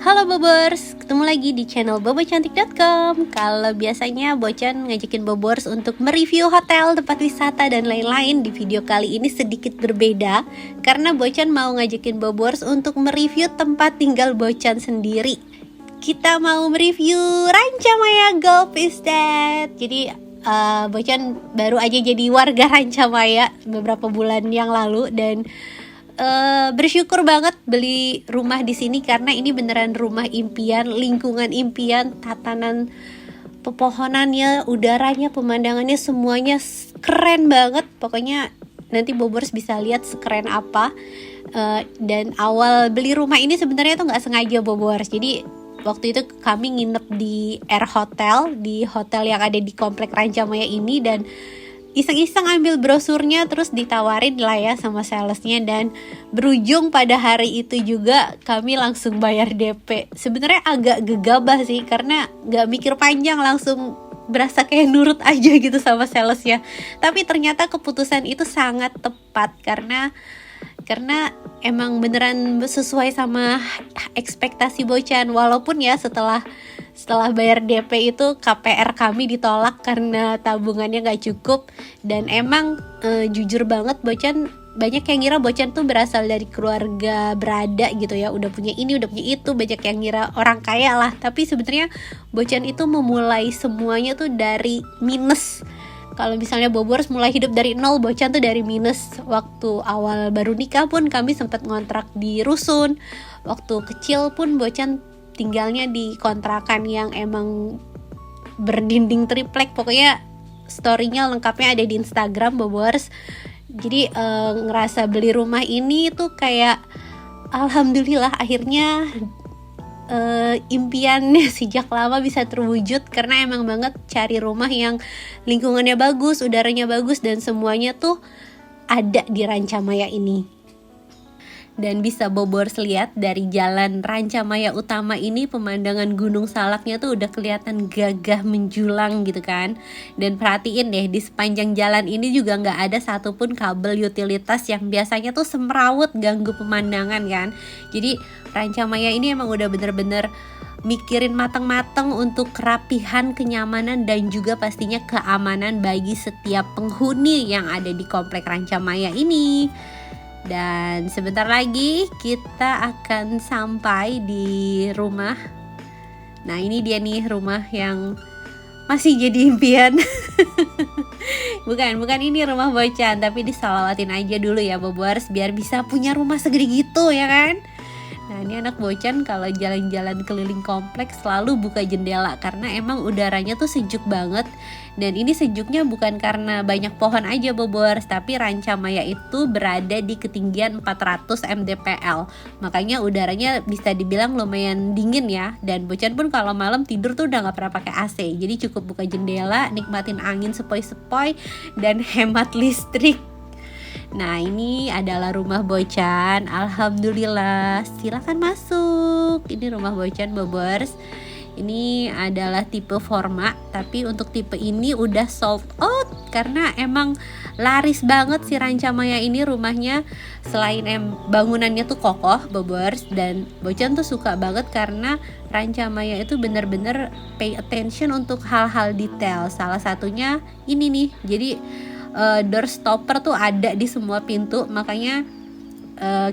Halo Bobors, ketemu lagi di channel bobocantik.com. Kalau biasanya Bocan ngajakin Bobors untuk mereview hotel, tempat wisata, dan lain-lain, di video kali ini sedikit berbeda karena Bocan mau ngajakin Bobors untuk mereview tempat tinggal Bocan sendiri. Kita mau mereview Ranca Maya Golf Estate. Jadi Bocan baru aja jadi warga Ranca Maya beberapa bulan yang lalu dan bersyukur banget beli rumah di sini karena ini beneran rumah impian, lingkungan impian, tatanan pepohonannya, udaranya, pemandangannya semuanya keren banget. Pokoknya nanti Bobors bisa lihat sekeren apa. Dan awal beli rumah ini sebenarnya tuh nggak sengaja Bobors. Jadi waktu itu kami nginep di Air Hotel, di hotel yang ada di komplek Ranca Maya ini, dan iseng-iseng ambil brosurnya, terus ditawarin lah ya sama salesnya, dan berujung pada hari itu juga kami langsung bayar DP. Sebenarnya agak gegabah sih karena gak mikir panjang, langsung berasa kayak nurut aja gitu sama salesnya. Tapi ternyata keputusan itu sangat tepat karena emang beneran sesuai sama ekspektasi Bocan. Walaupun ya setelah bayar DP itu KPR kami ditolak karena tabungannya gak cukup. Dan emang jujur banget Bocan, banyak yang ngira Bocan tuh berasal dari keluarga berada gitu ya, udah punya ini, udah punya itu, banyak yang ngira orang kaya lah. Tapi sebenarnya Bocan itu memulai semuanya tuh dari minus. Kalau misalnya Bobors mulai hidup dari nol, Bocan tuh dari minus. Waktu awal baru nikah pun kami sempat ngontrak di rusun. Waktu kecil pun Bocan tinggalnya di kontrakan yang emang berdinding triplek. Pokoknya story-nya lengkapnya ada di Instagram Bobors. Jadi ngerasa beli rumah ini tuh kayak alhamdulillah akhirnya impiannya sejak lama bisa terwujud, karena emang banget cari rumah yang lingkungannya bagus, udaranya bagus, dan semuanya tuh ada di Ranca Maya ini. Dan bisa Bobors lihat dari jalan Ranca Maya utama ini, pemandangan Gunung Salaknya tuh udah kelihatan gagah menjulang gitu kan. Dan perhatiin deh, di sepanjang jalan ini juga gak ada satupun kabel utilitas yang biasanya tuh semrawut ganggu pemandangan kan. Jadi Ranca Maya ini emang udah bener-bener mikirin matang-matang untuk kerapihan, kenyamanan, dan juga pastinya keamanan bagi setiap penghuni yang ada di komplek Ranca Maya ini. Dan sebentar lagi kita akan sampai di rumah. Nah ini dia nih rumah yang masih jadi impian. Bukan ini rumah Bocan, tapi disalawatin aja dulu ya Bobors, biar bisa punya rumah segede gitu ya kan. Nah ini anak Bocan kalau jalan-jalan keliling kompleks selalu buka jendela karena emang udaranya tuh sejuk banget. Dan ini sejuknya bukan karena banyak pohon aja Bobors, tapi Ranca Maya itu berada di ketinggian 400 mdpl. Makanya udaranya bisa dibilang lumayan dingin ya. Dan Bocan pun kalau malam tidur tuh udah gak pernah pakai AC. Jadi cukup buka jendela, nikmatin angin sepoi-sepoi, dan hemat listrik. Nah ini adalah rumah Bocan. Alhamdulillah, silakan masuk. Ini rumah Bocan Bobors. Ini adalah tipe Forma, tapi untuk tipe ini udah sold out karena emang laris banget si Ranca Maya ini rumahnya. Selain bangunannya tuh kokoh Bobors, dan Bocan tuh suka banget karena Ranca Maya itu bener-bener pay attention untuk hal-hal detail. Salah satunya ini nih, jadi door stopper tuh ada di semua pintu, makanya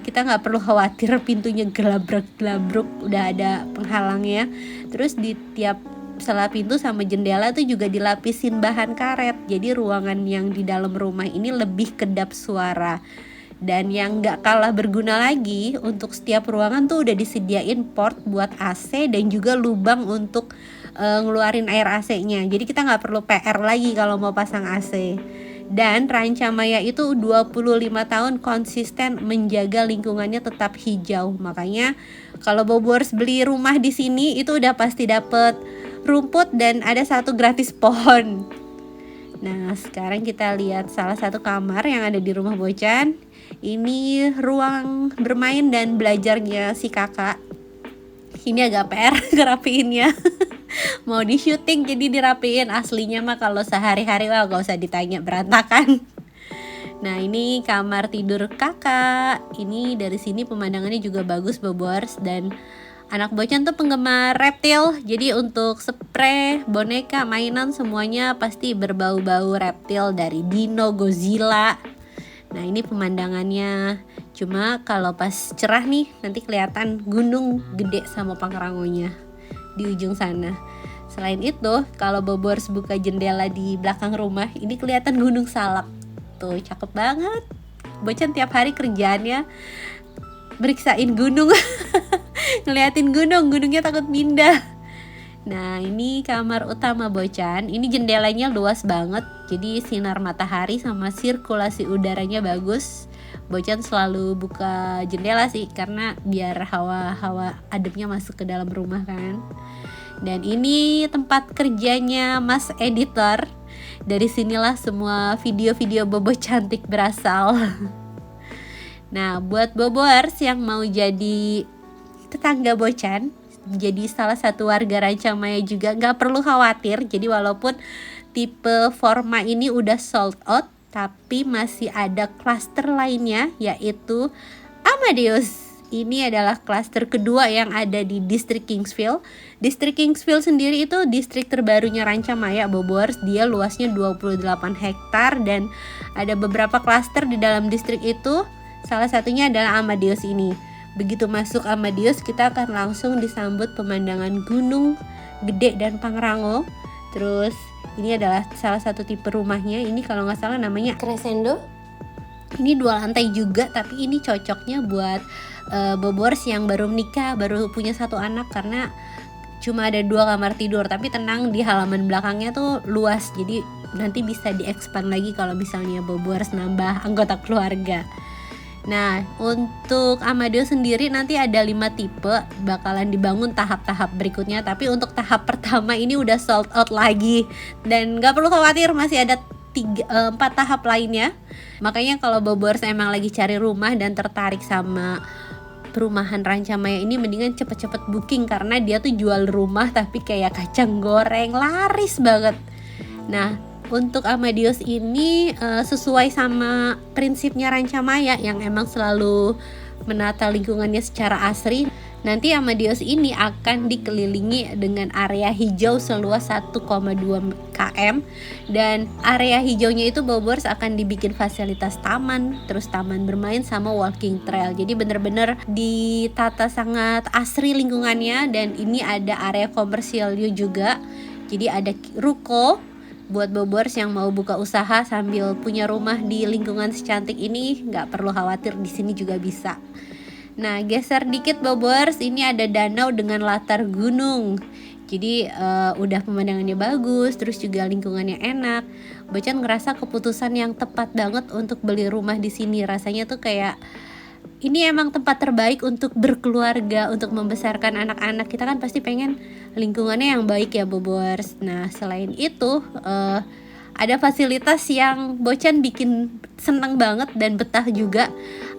kita nggak perlu khawatir pintunya gelabruk, udah ada penghalangnya. Terus di tiap sela pintu sama jendela tuh juga dilapisin bahan karet, jadi ruangan yang di dalam rumah ini lebih kedap suara. Dan yang nggak kalah berguna lagi, untuk setiap ruangan tuh udah disediain port buat AC dan juga lubang untuk ngeluarin air AC-nya. Jadi kita nggak perlu PR lagi kalau mau pasang AC. Dan Ranca Maya itu 25 tahun konsisten menjaga lingkungannya tetap hijau. Makanya kalau Bobors beli rumah di sini itu udah pasti dapet rumput dan ada satu gratis pohon. Nah sekarang kita lihat salah satu kamar yang ada di rumah Bocan. Ini ruang bermain dan belajarnya si kakak. Ini agak PR ngerapiinnya. Mau di syuting jadi dirapiin, aslinya mah kalau sehari-hari wah gak usah ditanya, berantakan. Nah ini kamar tidur kakak. Ini dari sini pemandangannya juga bagus Bobors, dan Anak Bocan tuh penggemar reptil, jadi untuk spray, boneka, mainan semuanya pasti berbau-bau reptil dari dino, Godzilla. Nah ini pemandangannya. Cuma kalau pas cerah nih nanti kelihatan gunung gede sama pangrangonya di ujung sana. Selain itu kalau Bobors buka jendela di belakang rumah, ini kelihatan Gunung Salak. Tuh cakep banget. Bocan tiap hari kerjaannya meriksain gunung. Ngeliatin gunungnya takut pindah. Nah ini kamar utama Bocan. Ini jendelanya luas banget, jadi sinar matahari sama sirkulasi udaranya bagus. Bocan selalu buka jendela sih, karena biar hawa ademnya masuk ke dalam rumah kan. Dan ini tempat kerjanya Mas Editor. Dari sinilah semua video-video Bobo cantik berasal. Nah buat Bobors yang mau jadi tetangga Bocan, jadi salah satu warga Rancamaya juga, nggak perlu khawatir. Jadi walaupun tipe forma ini udah sold out, tapi masih ada klaster lainnya, yaitu Amadeus. Ini adalah klaster kedua yang ada di distrik Kingsville. Distrik Kingsville sendiri itu distrik terbarunya Rancamaya, Bobors. Dia luasnya 28 hektar dan ada beberapa klaster di dalam distrik itu. Salah satunya adalah Amadeus ini. Begitu masuk Amadeus, kita akan langsung disambut pemandangan gunung gede dan pangrango. Terus ini adalah salah satu tipe rumahnya. Ini kalau nggak salah namanya Crescendo. Ini 2 lantai juga, tapi ini cocoknya buat Bobors yang baru menikah, baru punya 1 anak, karena cuma ada 2 kamar tidur. Tapi tenang, di halaman belakangnya tuh luas, jadi nanti bisa diekspand lagi kalau misalnya Bobors nambah anggota keluarga. Nah untuk Amadeus sendiri nanti ada 5 tipe, bakalan dibangun tahap-tahap berikutnya. Tapi untuk tahap pertama ini udah sold out lagi. Dan gak perlu khawatir, masih ada 4 tahap lainnya. Makanya kalau Bobors emang lagi cari rumah dan tertarik sama perumahan Rancamaya ini, mendingan cepet-cepet booking, karena dia tuh jual rumah tapi kayak kacang goreng, laris banget. Nah untuk Amadeus ini sesuai sama prinsipnya Rancamaya yang emang selalu menata lingkungannya secara asri. Nanti Amadeus ini akan dikelilingi dengan area hijau seluas 1,2 km. Dan area hijaunya itu Bobors akan dibikin fasilitas taman, terus taman bermain sama walking trail. Jadi bener-bener ditata sangat asri lingkungannya. Dan ini ada area komersialnya juga. Jadi ada ruko buat Bobors yang mau buka usaha sambil punya rumah di lingkungan secantik ini, nggak perlu khawatir, di sini juga bisa. Nah geser dikit Bobors, ini ada danau dengan latar gunung. Jadi udah pemandangannya bagus, terus juga lingkungannya enak. Bocan ngerasa keputusan yang tepat banget untuk beli rumah di sini. Rasanya tuh kayak ini emang tempat terbaik untuk berkeluarga, untuk membesarkan anak-anak. Kita kan pasti pengen lingkungannya yang baik ya Bobors. Nah selain itu ada fasilitas yang Bocan bikin seneng banget dan betah juga.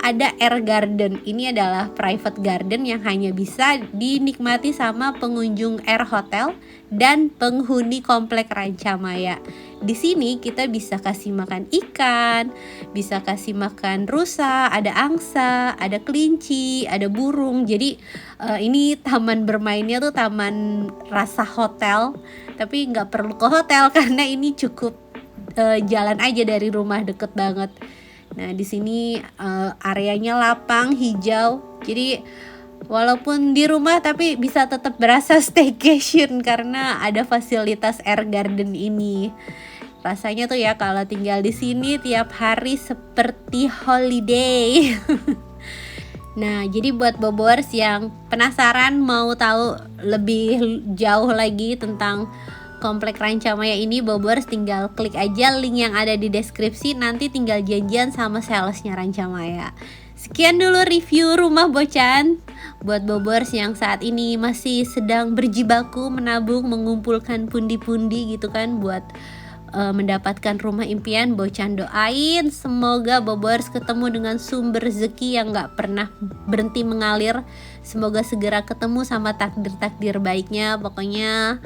Ada air garden. Ini adalah private garden yang hanya bisa dinikmati sama pengunjung air hotel dan penghuni komplek Rancamaya. Di sini kita bisa kasih makan ikan, bisa kasih makan rusa, ada angsa, ada kelinci, ada burung. Jadi ini taman bermainnya tuh taman rasa hotel, tapi nggak perlu ke hotel karena ini cukup jalan aja dari rumah, deket banget. Nah di sini areanya lapang, hijau. Jadi walaupun di rumah tapi bisa tetap berasa staycation karena ada fasilitas air garden ini. Rasanya tuh ya kalau tinggal di sini tiap hari seperti holiday. Nah, jadi buat Bobors yang penasaran mau tahu lebih jauh lagi tentang komplek Rancamaya ini, Bobors tinggal klik aja link yang ada di deskripsi, nanti tinggal janjian sama salesnya Rancamaya. Sekian dulu review rumah Bocan. Buat Bobors yang saat ini masih sedang berjibaku menabung, mengumpulkan pundi-pundi gitu kan buat mendapatkan rumah impian, Bocan doain semoga Bobors ketemu dengan sumber rezeki yang gak pernah berhenti mengalir. Semoga segera ketemu sama takdir-takdir baiknya. Pokoknya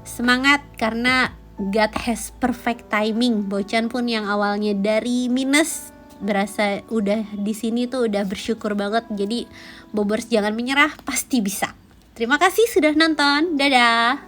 semangat karena God has perfect timing. Bocan pun yang awalnya dari minus berasa udah di sini tuh udah bersyukur banget. Jadi Bobors jangan menyerah, pasti bisa. Terima kasih sudah nonton. Dadah.